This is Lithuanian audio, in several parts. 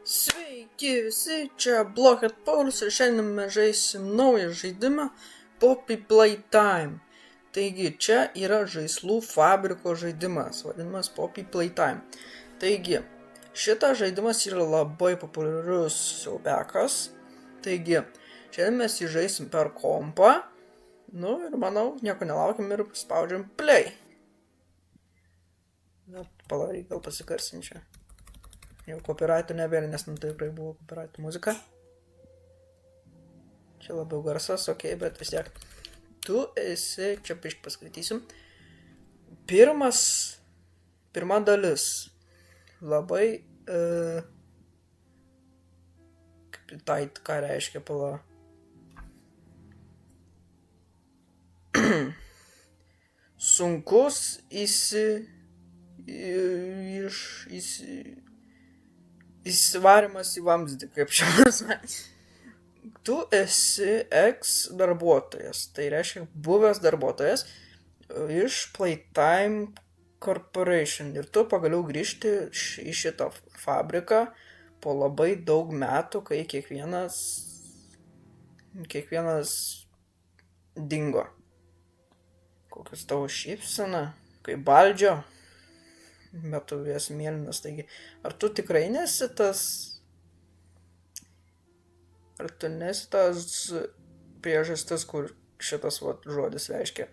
Sveiki visi, čia Blockhead Paulius ir šiandien mes žaisim naują žaidimą Poppy Playtime. Taigi čia yra žaislų fabriko žaidimas, vadinamas Poppy Playtime. Taigi šitas žaidimas yra labai populiarus siaubekas. Taigi šiandien mes jį žaisim per kompą. Nu ir manau, nieko nelaukiam ir spaudžiam play. Bet palauk, gal pasigarsinčiau. Jau copyrightų nebėra, nes tikrai buvo copyrightų muzika. Čia labiau garsas, okei, bet vis tiek. Tu esi, čia prieš paskaitysim. Pirma dalis. Labai, ką reiškia pala. Sunkus įsivarimas į vamzdį, kaip čia pasakė. Tu esi ex-darbuotojas, tai reiškia buvęs darbuotojas iš Playtime Corporation. Ir tu pagaliau grįžti į šitą fabriką po labai daug metų, kai kiekvienas dingo. Kokias tavo šypsena, kaip baldžio. Bet tu esi mėlynas, taigi, ar tu tikrai nesi tas priežastis, kur šitas žodis reiškia.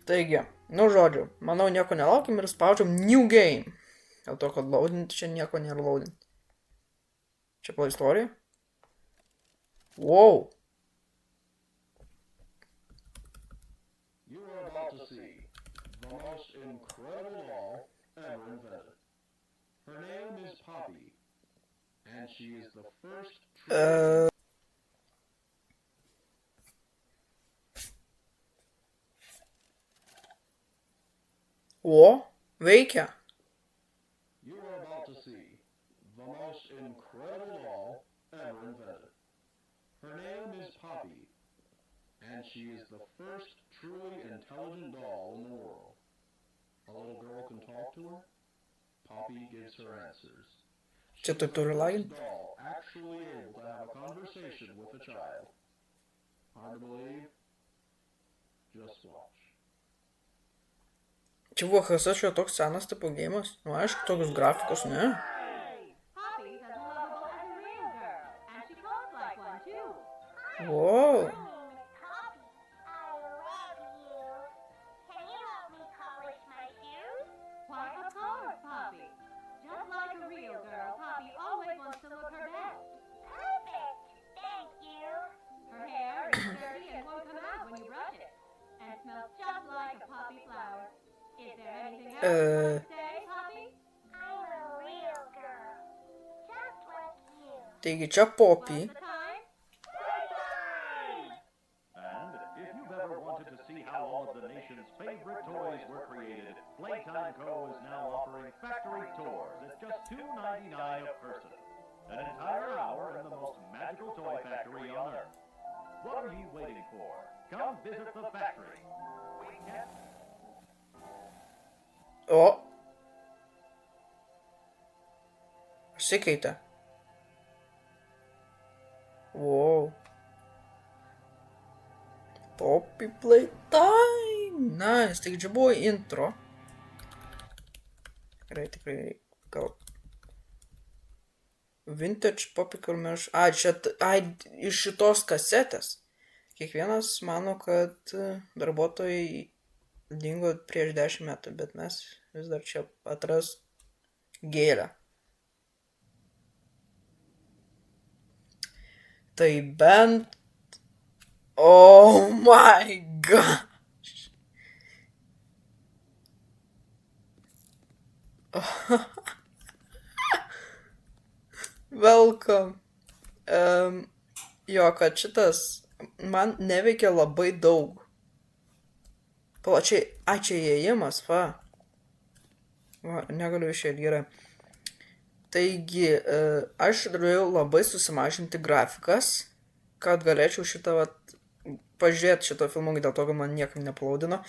Taigi, žodžiu, manau, nieko nelaukim ir spaudžiam New Game. Dėl to, kad loadinti čia nieko nėra loadinti. Čia pala istorija. Wow. You are about to see the most incredible doll ever invented. Her name is Poppy, and she is the first Veikia. You are about to see the most incredible doll ever invented. Her name is Poppy, and she is the first truly intelligent doll in the world. A little girl can talk to her. Poppy gives her answers. Čia taip turi lagin. Doll actually able to have a conversation with a child. Hard to believe? Just watch. Čia buvo čia toks senas tipo gėjimas. Nu aišku, tokius grafikos, ne? Poppy's as lovable as a real girl, and she talks like one too. Wow. Poppy, I love you. Can you help me polish my shoes? Why, of course, Poppy. Just like a real girl, Poppy always wants to look her best. Perfect. Thank you. Her hair is dirty and won't come out when you brush it, and smells just like a poppy flower. Is there anything else you want to say, Poppy? I'm a real girl. Just like you. Taigi čia Poppy. What's the time? And if you've ever wanted to see how all of the nation's favorite toys were created, Playtime Co. is now offering factory tours at just $2.99 a person. An entire hour in the most magical toy factory on Earth. What are you waiting for? Come visit the factory. We can... Pasikeitė. Wow. Poppy Playtime. Nice. Taigi čia buvo intro. Tikrai, gal. Vintage Poppy Cormers. Iš šitos kasetės. Kiekvienas mano, kad darbuotojai dingo prieš 10 metų, bet mes vis dar čia atras gėlę. Tai bent... Oh my gosh! Welcome. Jo, kad šitas man neveikia labai daug. Plačiai, čia įėjimas, va. Negaliu išėti, gerai. Taigi, aš norėjau labai susimažinti grafikas, kad galėčiau šitą, pažiūrėti šitą filmą, dėl to, kad man niekam neplaudino.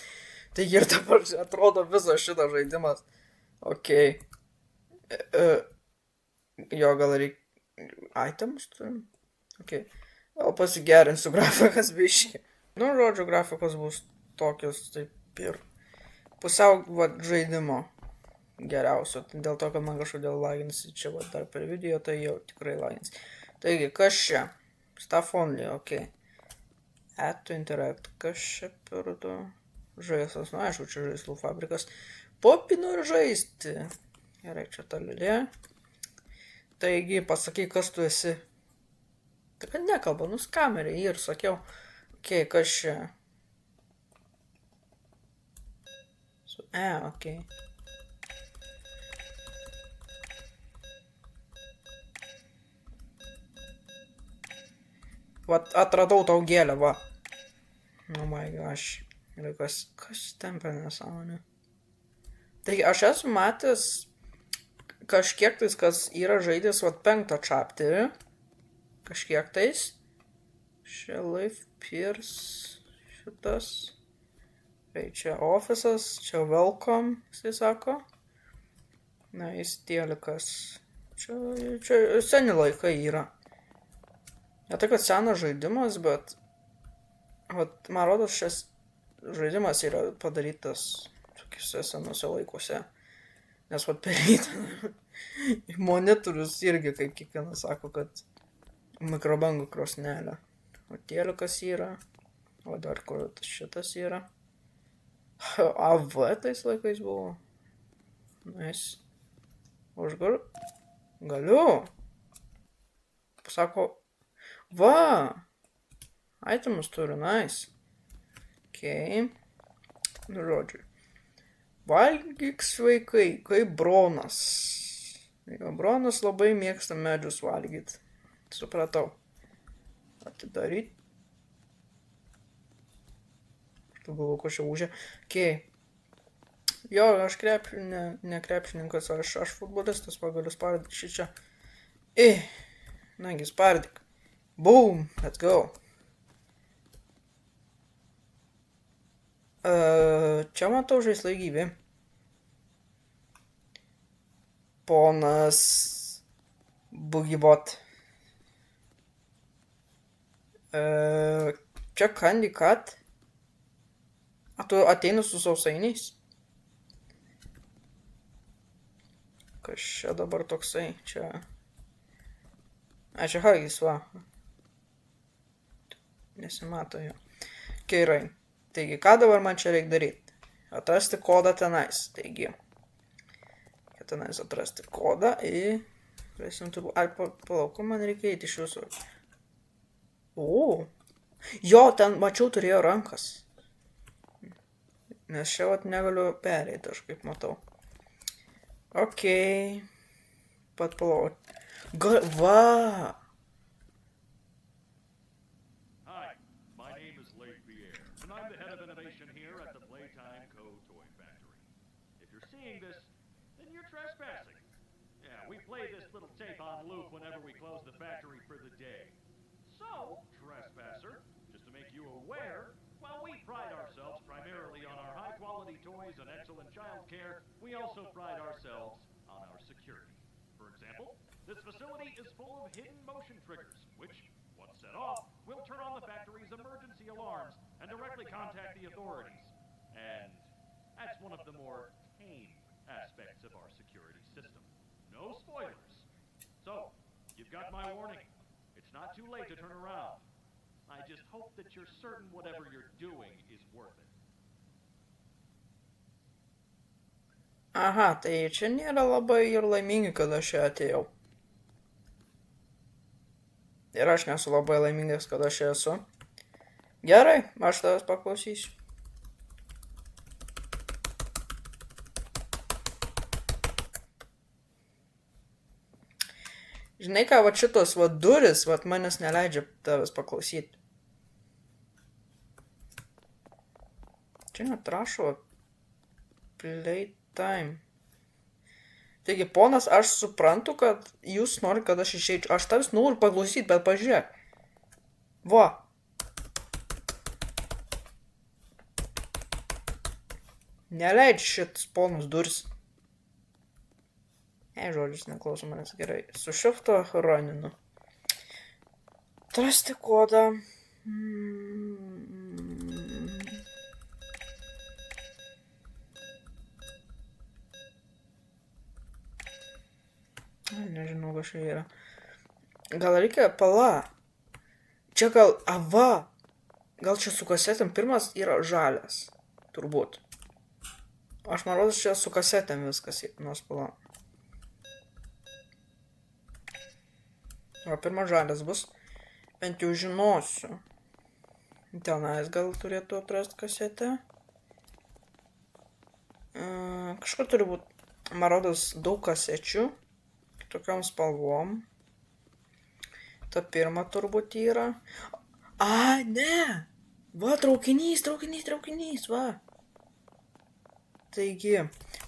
Taigi ir dabar atrodo visas šitas žaidimas. Okei. Jo, gal reikia items turim. Ok. Gal pasigerinsiu grafikas biški. Nu, žodžiu, grafikos bus tokios, taip ir pusiau, žaidimo geriausio. Dėl to, kad man kažkodėl lagins čia, dar per video, tai jau tikrai lagins. Taigi, kas čia? Stuff only, ok. Add to interact. Kas čia per du? Žaislas, nu aišku, čia žaislų fabrikas. Popi nori žaisti. Gerai, čia ta lėlė. Taigi, pasakyk, kas tu esi. Tai kad nekalba, kamerį ir sakiau. Ok, kas čia? Ok. Vat atradau tau gėlę, va. Oh my gosh. Ir kas ten per nesąmonė. Taigi, aš esu matęs kažkiek tais, kas yra žaidęs, vat 5 chapterį. Kažkiek tais. Čia Life Pierce. Šitas. Tai čia ofisas, čia welcome, jisai sako. Na, jis telikas. Čia seni laikai yra. Ne tai, kad senas žaidimas, bet man rodos, šis žaidimas yra padarytas tokiuose senuose laikuose. Nes per rytą monitorius irgi, kaip kiekvienas sako, kad mikrobangų krosnelė. O telikas yra. O dar kur šitas yra. AV tais laikais buvo. Nice. O aš galiu. Pasako, va, itemus turiu, nice. Ok. Nu, žodžiu. Valgyk sveikai, kaip Bronas. Bronas labai mėgsta medžius valgyti. Supratau. Atidaryt. Tu galvo, ko čia užė. Ok. Jo, aš ne krepšininkas, aš futbolistas, pagaliu spardyti šičia. Nagi, spardyk. Boom, let's go. Čia matau žaislai gyvi. Ponas Bugibot. Čia Candy Cat. A tu ateini su sausainiais? Kas čia dabar toksai? Čia... čia Hagis, va. Nesimato jo. Gerai. Taigi, ką dabar man čia reikia daryti? Atrasti kodą tenais. Taigi, tenais atrasti kodą ir... Palauk, man reikia eiti iš jūsų. Jo, ten mačiau turėjo rankas. Nes čia vat negaliu pereiti, aš kaip matau. Ok. Pat palauk. Va! Hi, my name is Leif Pierre, and I'm the head of innovation here at the Playtime Co. Toy Factory. If you're seeing this, then you're trespassing. Yeah, we play this little tape on loop whenever we close the factory for the day. So, trespasser, just to make you aware, while we pride ourselves primarily on our high-quality toys and excellent child care, we also pride ourselves on our security. For example, this facility is full of hidden motion triggers, which, once set off, will turn on the factory's emergency alarms and directly contact the authorities. And that's one of the more tame aspects of our security system. No spoilers. So, you've got my warning. It's not too late to turn around. I just hope that you're certain whatever you're doing is worth it. Aha, tai čia nėra labai ir laimingi, kad aš čia atėjau. Ir aš nesu labai laimingas, kad aš čia esu. Gerai, aš tavęs paklausysiu. Žinai ką, va šitos va duris, va manęs neleidžia tavęs paklausyti. Čia netrašo Playtime. Taigi, ponas, aš suprantu, kad jūs norite, kad aš išeičiau. Aš tavęs noriu paklausyti, bet pažiūrėk. Va. Neleidžia šitas ponas duris. Žodžius neklauso manęs gerai. Su šifto Roninu. Atrasti kodą. Nežinau, kas čia yra. Gal reikia pala. Čia gal ava. Gal čia su kasetėm pirmas yra žalias. Turbūt. Aš manau, čia su kasetėm viskas nors pala. O pirmas žalias bus. Bent jau žinosiu. Tenais gal turėtų atrasti kasetę. Kažkur turi būti, man rodos, daug kasečių. Tokiom spalvom. Ta pirma turbūt yra. A, ne! Va, traukinys, va. Taigi,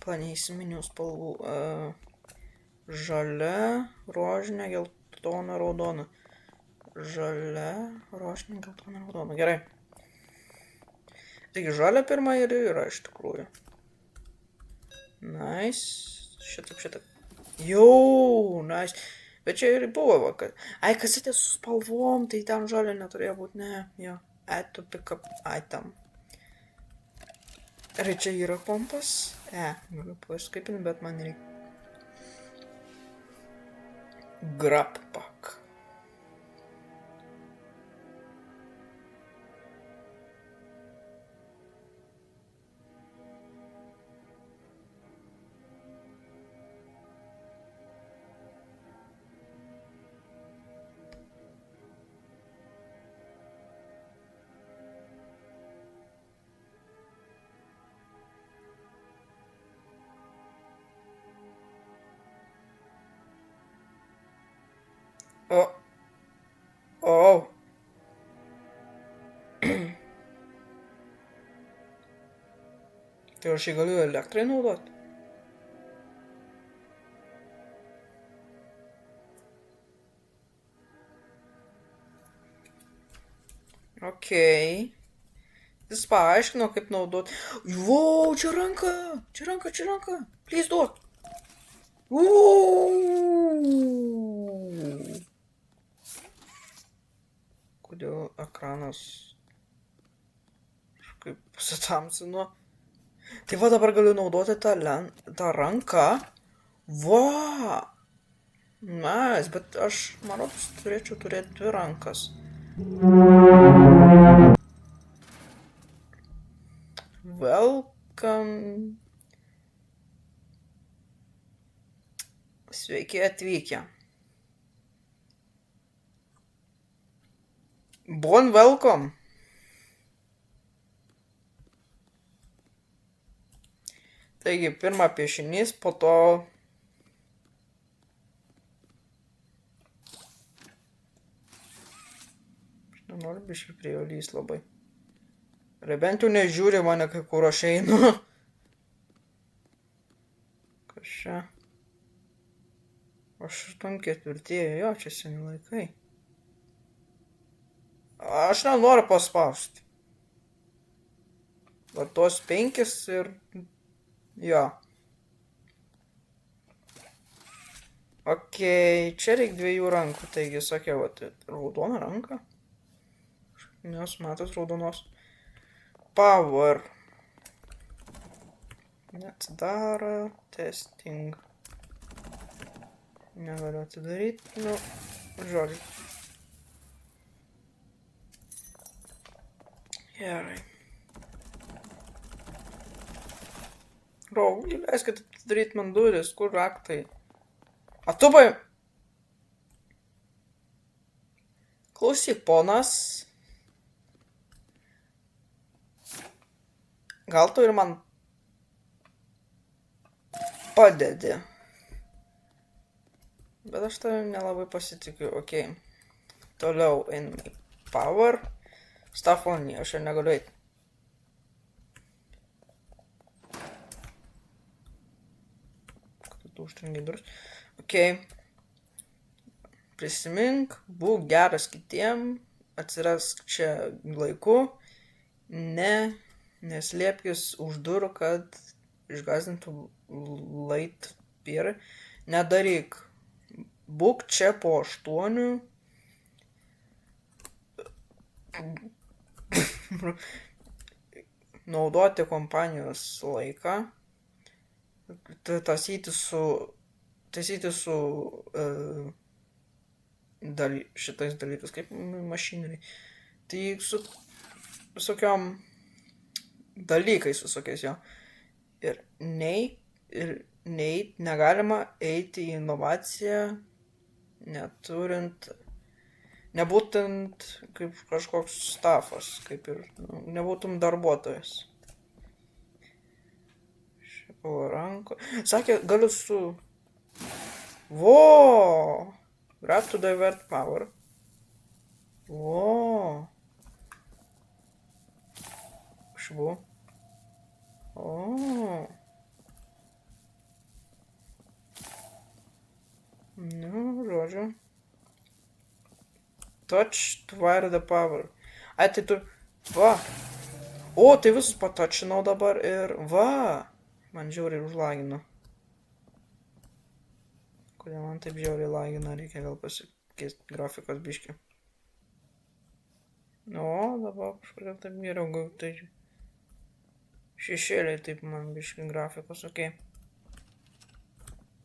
neįsiminiau spalvų. Žalia, rožinė, geltona, raudona. Žalia, rožinė, geltona, raudona. Gerai. Taigi, žalia pirma ir yra iš tikrųjų. Nice. Šitaip. Jau, nice. Bet čia ir buvo vakar. Ai, kasetė su spalvom, tai ten žalia neturėjo būti, ne. Jo. Add to pick up item. Ar čia yra kompas? Galiu paskipinti, bet man reikia. Grab pack. O. Tai aš jį galiu elektrai naudoti? Okei. Jis paaiškino, kaip naudoti. Wow, čia ranka. Please duok. Kodėl ekranas kažkaip pasitamsino? Tai va, dabar galiu naudoti tą ranką. Va! Nice, bet aš, manau, turėčiau turėti 2 rankas. Welcome. Sveiki atvykę. Bon welcome. Taigi, pirma piešinys, po to... Aš nenoriu biškai prie jo lįst labai. Ir bent jau nežiūri mane, kai kur aš einu. Kas čia? 84, jo, čia seni laikai. Aš nenoriu paspausti. Va tos 5 ir... Jo. Okei, čia reikia 2 rankų, taigi sakiau, raudona ranka. Nes matos raudonos. Power. Neatsidaro. Testing. Negaliu atidaryti, žodžiu. Gerai. Raugulį, leiskit atidaryti man duris, kur raktai. Atubai! Klausyk, ponas. Gal tu ir man padedi. Bet aš tavim nelabai pasitikiu, okei. Toliau einam į power. Stuff only, aš jau negaliu eiti. Tu užtrengi duris. Okei. Prisimink, būk geras kitiem, atsirask čia laiku. Neslėpkis už durų, kad išgąsdintų late pierai. Nedaryk. Būk čia po 8. naudoti kompanijos laiką, taisyti su šitais dalykais, kaip mašineriai. Tai su visokiom dalykais visokiais jo. Ir negalima eiti į inovaciją, nebūtent kaip kažkoks stafas, kaip ir nebūtum darbuotojas. Šiaip ranko. Sakė, galiu su... Grab to divert power. Švu. Žodžiu. Touch to wire the power. Tai tu... Va. Tai visus patačinau dabar ir va. Man žiauriai užlagino. Kodėl man taip žiauriai lagina, reikia gal pasikeisti grafikos biškį. Dabar kažkodėl taip geriau gal tai... Šešėliai taip man biškį grafikos, okei.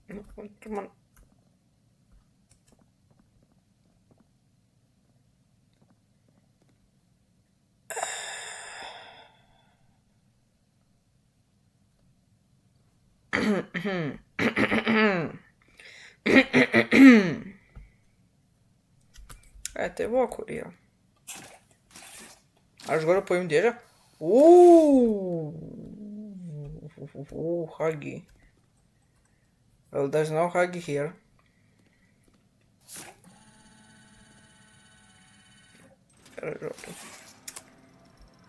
Tu man... Tai va, kur yra. Aš galiu paimti dėžę. Huggy. Well, there's no Huggy here.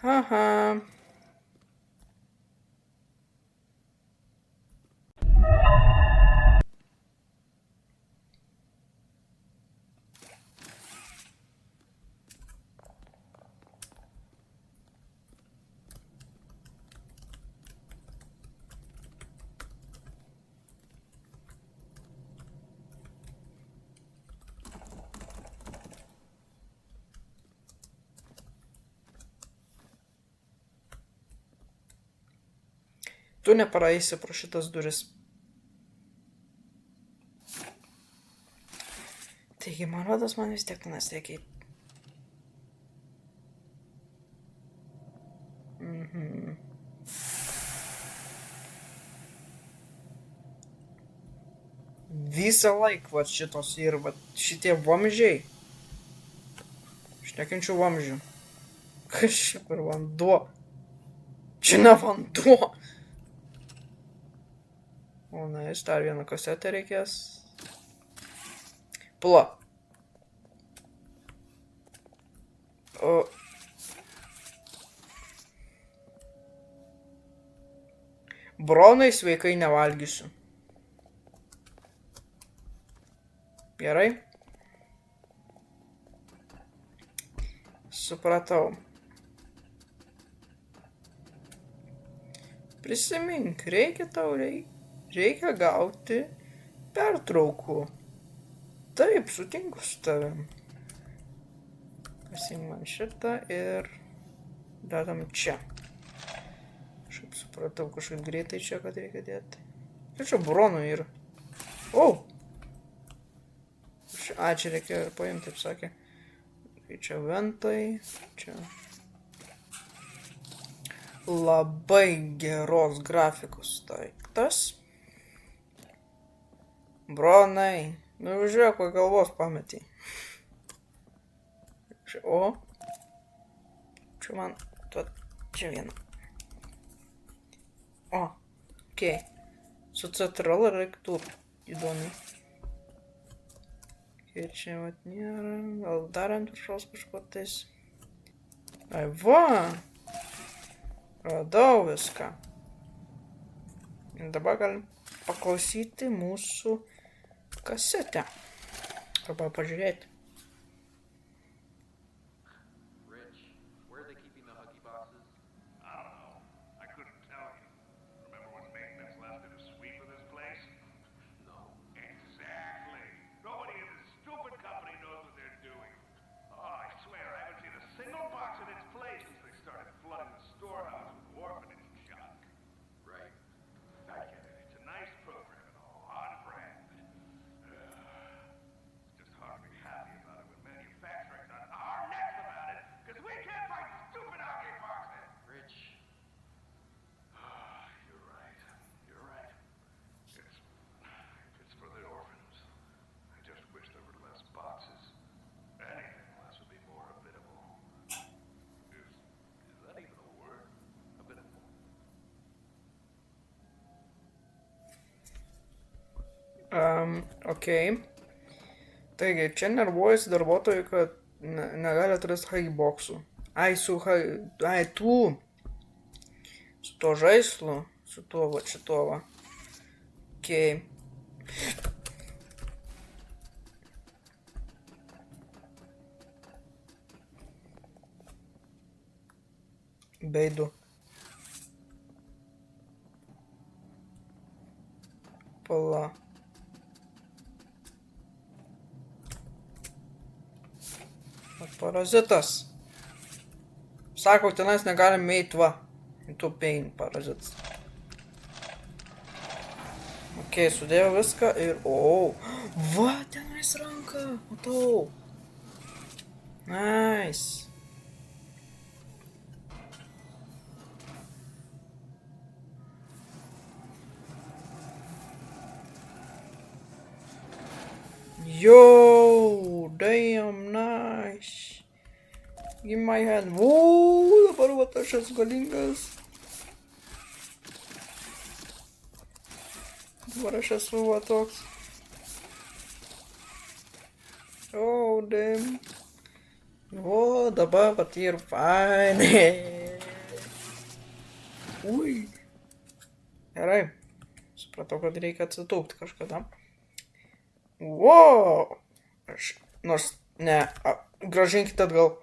Haha. Tu nepraeisi pro šitas duris. Taigi, man rodos, man vis tiek tenas reikia. Visą laiką, va šitos ir va šitie vamzdžiai. Aš nekenčiu vamzdžių. Kas čia per vanduo? Čia ne vanduo. Nais, dar vieną kasetę reikės. Pula. Bronai sveikai nevalgysiu. Gerai? Supratau. Prisimink, reikia gauti pertraukų. Taip, sutinku su tavim. Pasiimk man šitą ir dedam čia. Kažkaip supratau, kažkaip greitai čia, kad reikia dėti. Ir čia bronų yra. Čia reikėjo ir paimti, taip sakė. Čia ventai, čia... Labai geros grafikos daiktas. Bronai, žiūrėk, ko galvos pametį. Čia man, čia vieną. Okei. Su CTRL reiktų įdomi. Ir čia vat nėra, gal dar ant viršaus kažko tais. Va! Radau viską. Ir dabar galim paklausyti mūsų kasetę. Arba pažiūrėti. Rich, where are they keeping the Huggy boxes? I don't know. I couldn't tell you. Remember when maintenance left did a sweep of this place? No. Exactly. Nobody in this stupid company knows what they're doing. Oh, I swear I haven't seen a single Okei. Taigi, čia nervuojasi darbuotojai, kad negali atrasti haiboksų. Ai, tų. Su tuo žaislu. Su tuo va, šituo va. Okei. Beidu. Pala. Parazitas. Sako, tenais negalim eit va. Tu pain parazitas. Ok, sudėjau viską ir... O, va, tenais ranka. Matau. Nice. Yo, damn nice. Give my hand. Wow, dabar va aš esu galingas. Dabar aš esu va toks. Oh, damn. O, dabar va tai ir fainai. Ui. Gerai. Supratau, kad reikia atsitūpti kažkada. Wow! Nors, ne, grąžinkite atgal.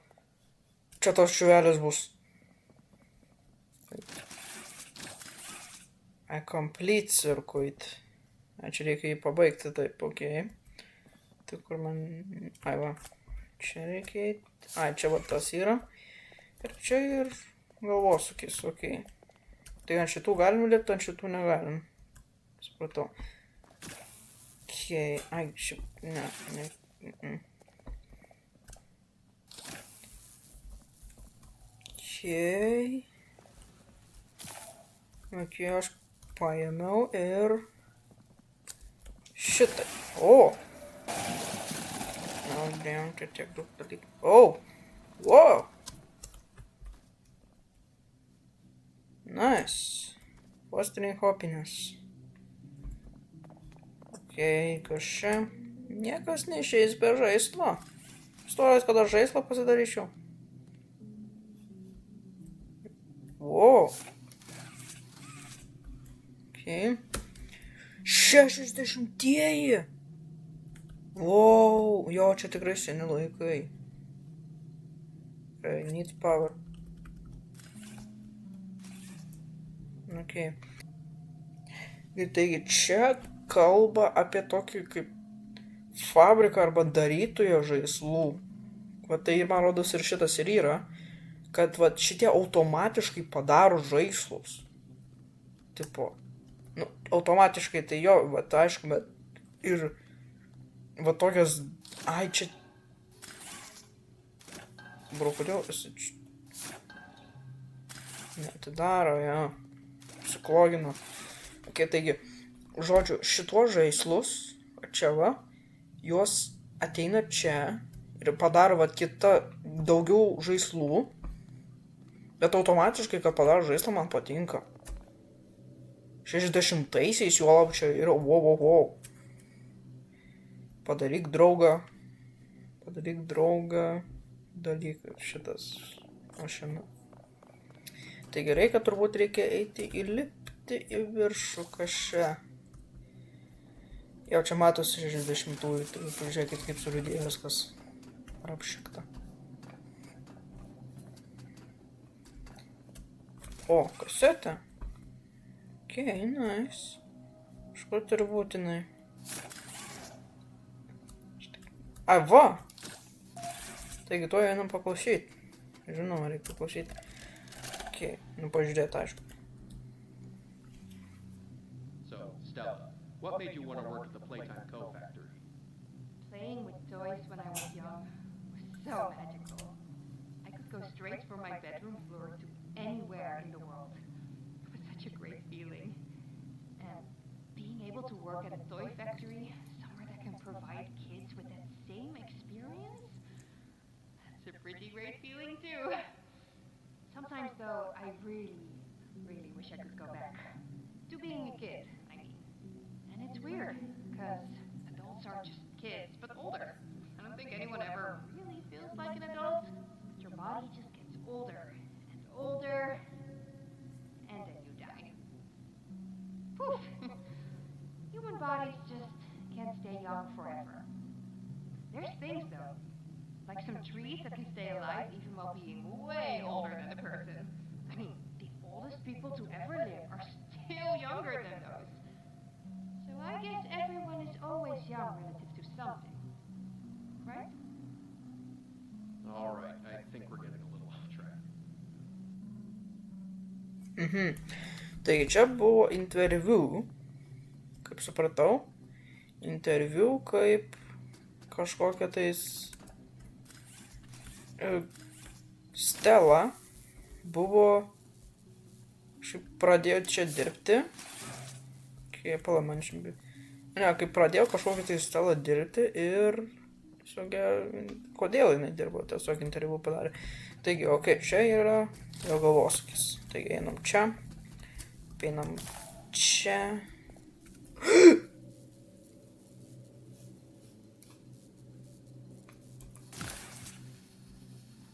Čia tos šiuvelės bus. I complete circuit. Čia reikia jį pabaigti, taip, okei. Tai kur man... Ai, va. Čia reikia eiti. Ai, čia va tas yra. Ir čia ir galvosūkis, okei. Tai ant šitų galim lipti, ant šitų negalim. Supratau. Okay, ai, šiaip, ne. Okay. Okay, aš paėmiau ir... Šitai. O! Damn, čia tiek daug dalykų. Oh! Wow! Nice. Fostering happiness. Okei, kas čia? Niekas neišeis be žaislo. Stovės, kad aš žaislą pasidaryčiau. Wow. Okei. 60-ieji. Wow. Jo, čia tikrai seni laikai. Okay, need power. Okei. Ir taigi čia kalba apie tokį kaip fabriką arba darytoją žaislų. Va tai, man rodos, ir šitas ir yra, kad va šitie automatiškai padaro žaislus. Tipo, nu, automatiškai tai jo, va tai aišku, bet ir va tokias, ai čia... Bro, kodėl esi čia? Ne, tai daro, ja. Psichologino. Ok, taigi, žodžiu, šituos žaislus, čia va, juos ateina čia ir padaro va kitą daugiau žaislų, bet automatiškai, kad padaro žaislą, man patinka. 60-aisiais juolab čia yra wow. Padaryk draugą, dalykas šitas mašina. Tai gerai, kad turbūt reikia eiti įlipti į viršų, kas čia. Jau čia matosi 60-ųjų, tai pažiūrėkit, kaip surūdėjo viskas apšikta. O, kasetė. Okay, nice. Kažkur turi būtinai. Ai, va! Taigi, to einam paklausyti. Žinoma, reikia paklausyti. Okay, nu pažiūrėti, aišku. So, Stella, what made you want to work at the Playtime Co. factory? Playing with toys when I was young was so magical. I could go straight from my bedroom floor to anywhere in the world. It was such a great feeling. And being able to work at a toy factory, somewhere that can provide kids with that same experience, that's a pretty great feeling too. Sometimes though, I really wish I could go back to being a kid, I mean. And it's weird, because adults are just kids, but older. I don't think anyone ever really feels like an adult, but your body just gets older and older, and then you die. Poof! Human bodies just can't stay young forever. There's things though, like some trees that can stay alive even while being way older than the person. I mean, the oldest people to ever live are still younger than those. So I guess everyone is always young relative to something. Right? All right, I think we're getting a little off track. Taigi čia buvo interviu, kaip supratau, interviu kaip kažkokia tais Stella buvo, šiaip pradėjo čia dirbti, kai pradėjo kažkokia tai Stella dirbti ir tiesiog, kodėl jinai dirbo, tiesiog interviu padarė. Taigi, čia yra jo galvosūkis. Taigi, einam čia, einam čia.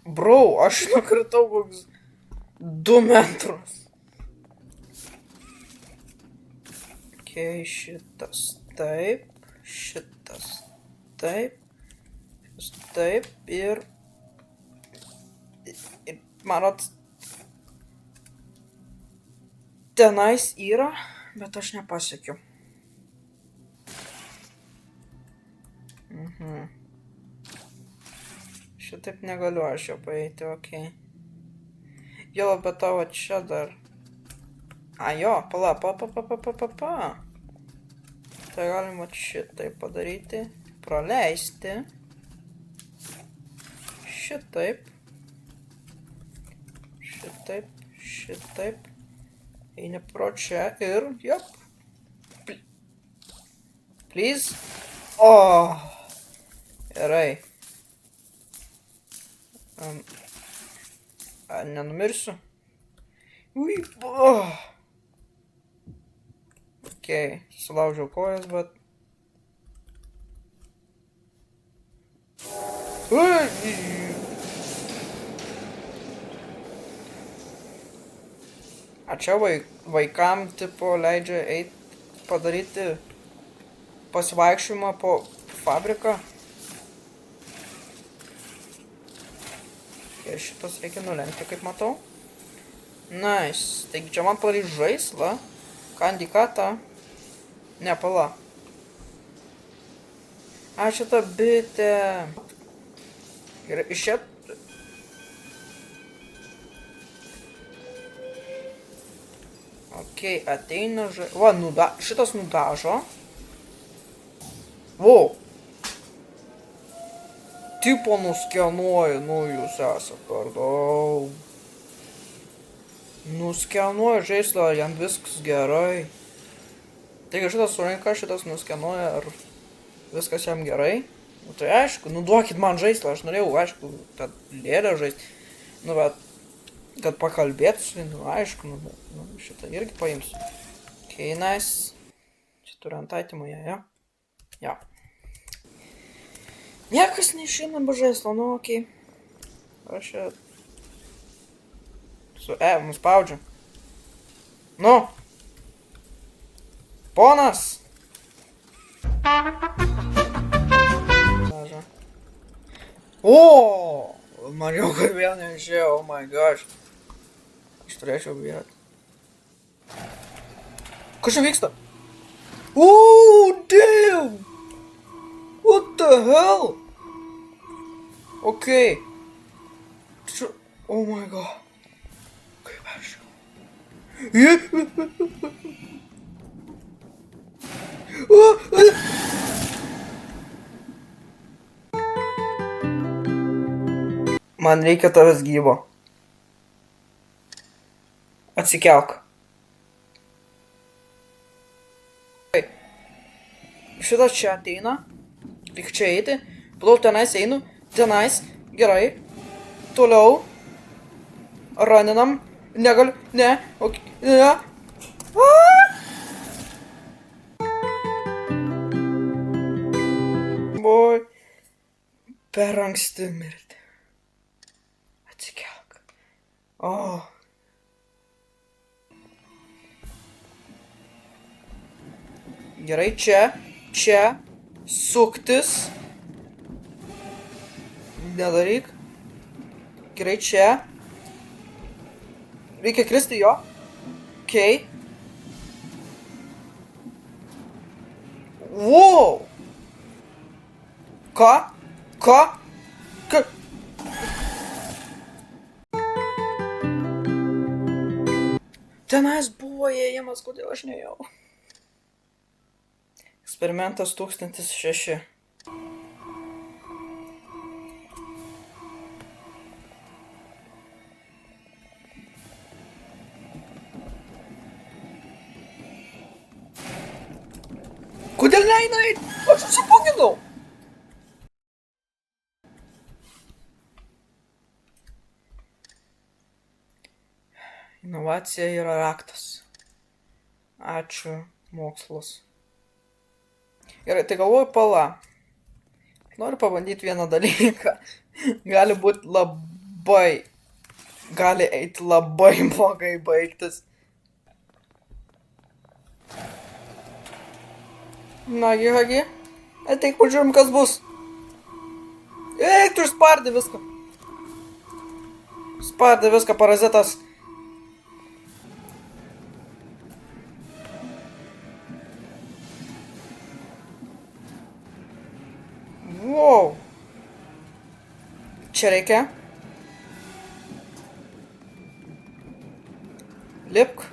Bro, aš nukritau koks 2 metrus. Šitas taip, šitas taip, šitas taip ir manot, tenais yra, bet aš nepasiekiu. Šitaip negaliu aš jau paeiti, okei. Jo, bet tavo čia dar. Jo, pala. Tai galima šitaip padaryti, praleisti. Šitaip. Šitaip. Eini pro čia ir, jop. Please. Gerai. Nenumirsiu. Sulaužiau kojas, bet... A čia vaikam, tipo, leidžia eiti padaryti pasivaikščiojimą po fabriką? Ir šitas reikia nulenkti, kaip matau. Nice. Taigi čia man padarys žaislą. Kandikatą. Ne, pala. Šitą bitę. Ir iš čia... Ateina šitas nudažo. Tipo nuskenuoja, jūs esate per daug. Nuskenuoja žaislą, jam viskas gerai. Taigi šitas surinka, šitas nuskenuoja, ar viskas jam gerai. Tai aišku, duokit man žaislą, aš norėjau, aišku, tą lėlę žaisti. Bet, kad pakalbėtų su jį, aišku, šitą irgi paimsiu. Nice. Čia turiu ant aitimo, jo. Niekas neišeina be žaislo, okei. Aš čia... Su mus spaudžiu. Ponas! Man jau kad vėl neišėjo, oh my gosh. Aš turėčiau bijoti. Kas čia vyksta? Damn! What the hell? Oh my god. Kaip aš Man reikia tavęs gyvo. Atsikelk. Šitas čia ateina. Tik čia eiti. Toliau tenais einu. Tenais. Gerai. Toliau. Raninam. Negaliu. Ne. Ne. Oi. Per anksti mirti. Atsikelk. O. Gerai, čia, suktis. Nedaryk. Gerai, čia. Reikia kristi jo. Okei. Wow. Ką? Tenais buvo įėjimas, kodėl aš neėjau. Eksperimentas 1006. Kodėl neina eit? Aš susibuginau. Inovacija yra raktas. Ačiū, mokslas. Gerai, tai galvoju, pala. Noriu pabandyti vieną dalyką. Gali būti labai... Gali eiti labai blogai baigtis. Nagi. Ateik, pažiūrim, kas bus. Eik, tu išspardė viską. Spardė viską, parazitas. Wow. Čia reikia. Lipk.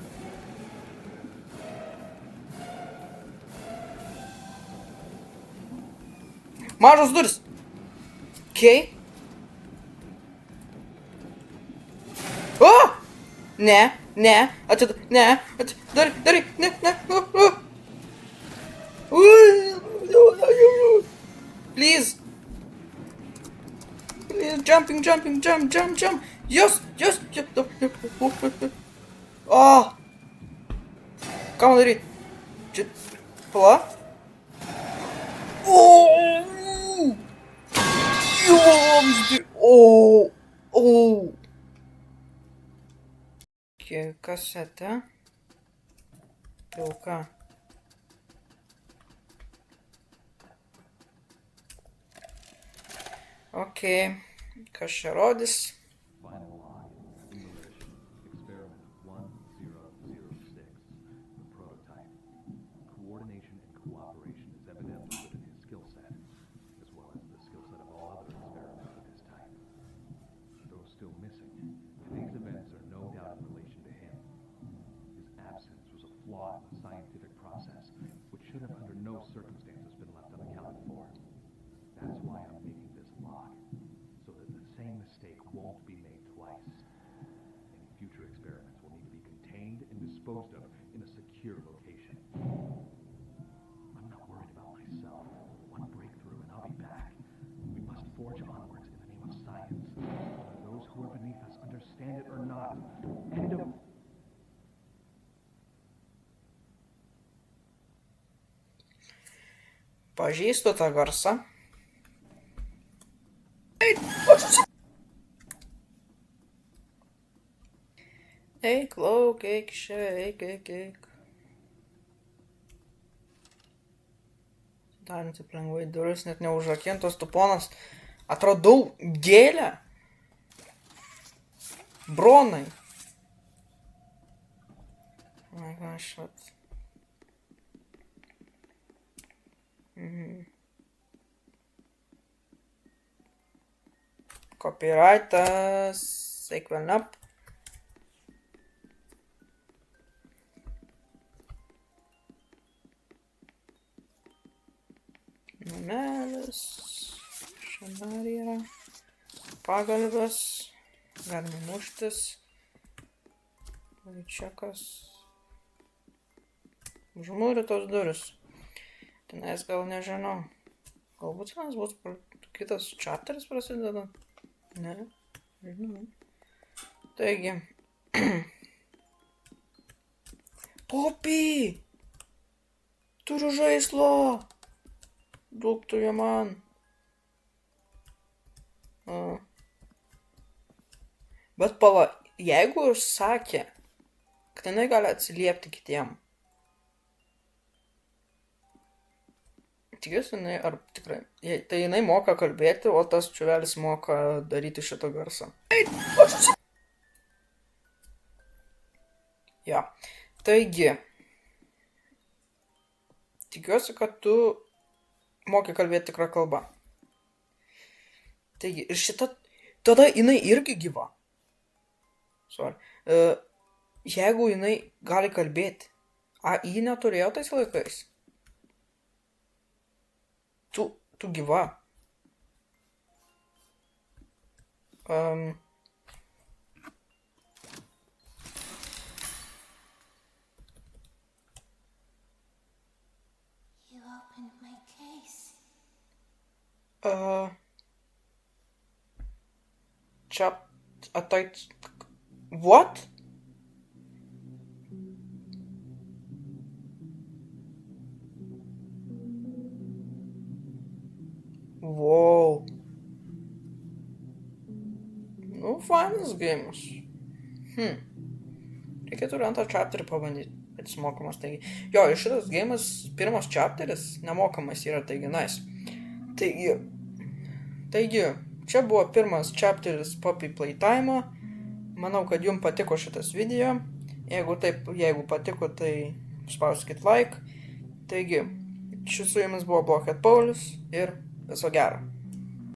Mažos duris. Okei. O! Ne. Daryk. Ne. Please. Jumping. Jump. Yes. Oh. Ką man daryt? Čia. Pala. Kasetė. Tai jau ką? Okei. Kas čia rodys? Finalized. English. Experiment 1006. The prototype. Coordination and cooperation is evidently within his skill set, as well as the skill set of all other experiments of his type. Though still missing, today's events are no doubt in relation to him. His absence was a flaw in the scientific process, which should have under no circumstances been left unaccounted for. That's why I'm making this log, so that the same mistake won't be made twice. Any future experiments will need to be contained and disposed of in a secure location. I'm not worried about myself. One breakthrough and I'll be back. We must forge onwards in the name of science, whether those who are beneath us understand it or not. End of... Pažįstu tą garsą. Eik lauk, eik čia, eik. Darant taip lengvai duris, net neužrakintos, tu ponas. Atradau gėlę. Bronai. My gosh, what? Copyrightas. Eik velniop. Namelis. Čia dar yra. Pagalbės. Galime muštis. Čia kas. Užmūrytos duris. Tenais gal nežinau. Galbūt tenais bus kitas chapteris prasideda. Ne. Nežinau. Taigi. Poppy! Turiu žaislo! Duok tu ją man. Bet pala, jeigu sakė, kad jinai gali atsiliepti kitiem. Tikiuosi, jinai, ar tikrai. Tai jinai moka kalbėti, o tas čiuvelis moka daryti šitą garsą. Ja. Taigi. Tikiuosi, kad tu moki kalbėti tikrą kalbą. Taigi, ir šita... Tada jinai irgi gyva. Sorry. Jeigu jinai gali kalbėti, ji neturėjo tais laikais. Tu gyva. You opened my case. What? Wow. Nu, fainas gėjimas. Reikėtų ir antrą chapterį pabandyti, bet jis mokamas, taigi. Jo, ir šitas gėjimas, pirmas chapteris, nemokamas yra, taigi, nice. Taigi, čia buvo pirmas chapteris Poppy Playtime. Manau, kad jums patiko šitas video. Jeigu patiko, tai spauskit like. Taigi, su jumis buvo Blockhead Paulius ir viso gero.